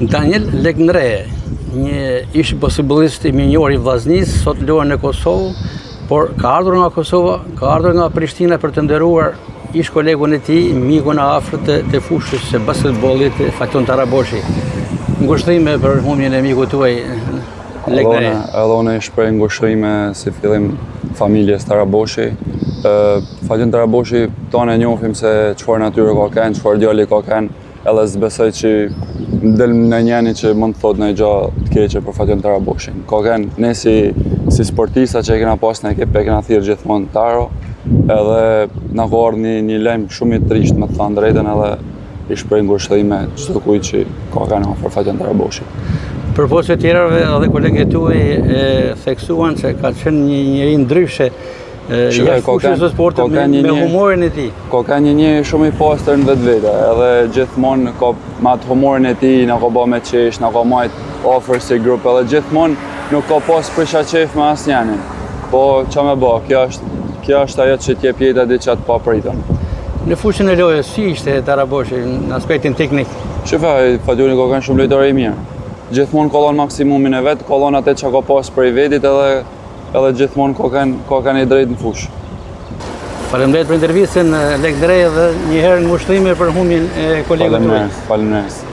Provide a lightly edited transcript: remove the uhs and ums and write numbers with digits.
Daniel Legnre, një ish posibilist i minjor i Vllaznisë, sot luan në Kosovë, por ka ardhur nga Kosova, ka ardhur nga Prishtina për të nderuar ish kolegun e tij, mikun e afërt të fushës së basketbollit, Fatjon Taraboshi. Ngushëllime për humbjen e mikut tuaj, Legnre. Edhe unë shpreh ngushëllime si fillim familjes Taraboshi. Fatjon Taraboshi tonë e njohim se çfarë natyre ka kanë, çfarë djali ka kanë, edhe s'besoj që del në njëni që mund të thotë në gjë të keqe për Fatjon Taraboshin. Ka kanë ne si sportista që e kena pas në ekip, e kena thirrë gjithmonë Taro, edhe na ka ardhur një lajm shumë i trisht, me të thënë drejtën, edhe i shpreh ngushëllime çdo kujt që ka kanë për Fatjon Taraboshin. Përpoqe tjerave edhe kolegët tuaj theksuan se ka qenë një njeri ndryshe jashtë fushës së sportit me humorin e tij. Ka një shumë i pastër në vetvete, edhe gjithmonë ka me atë humorin e tij na ka bë me qesh, na ka marrë ofër si grup, edhe gjithmonë nuk ka pas prisha qef me asnjënin. Po ç'a më bë, kjo është ajo që t'jep jeta diçka të papritën. Në fushën e lojës, si ishte Taraboshi në aspektin teknik? Shifaj, Fatjoni ka kanë shumë lojtarë i mirë. Gjithmonë ka dhënë maksimumin e vet, ka dhënë atë çka ka pas për i vetit, edhe gjithmonë ka kanë i drejtë në fushë. Faleminderit për intervistën, Legnre, dhe një herë ngushëllime për humbjen e kolegut tuaj. Faleminderit.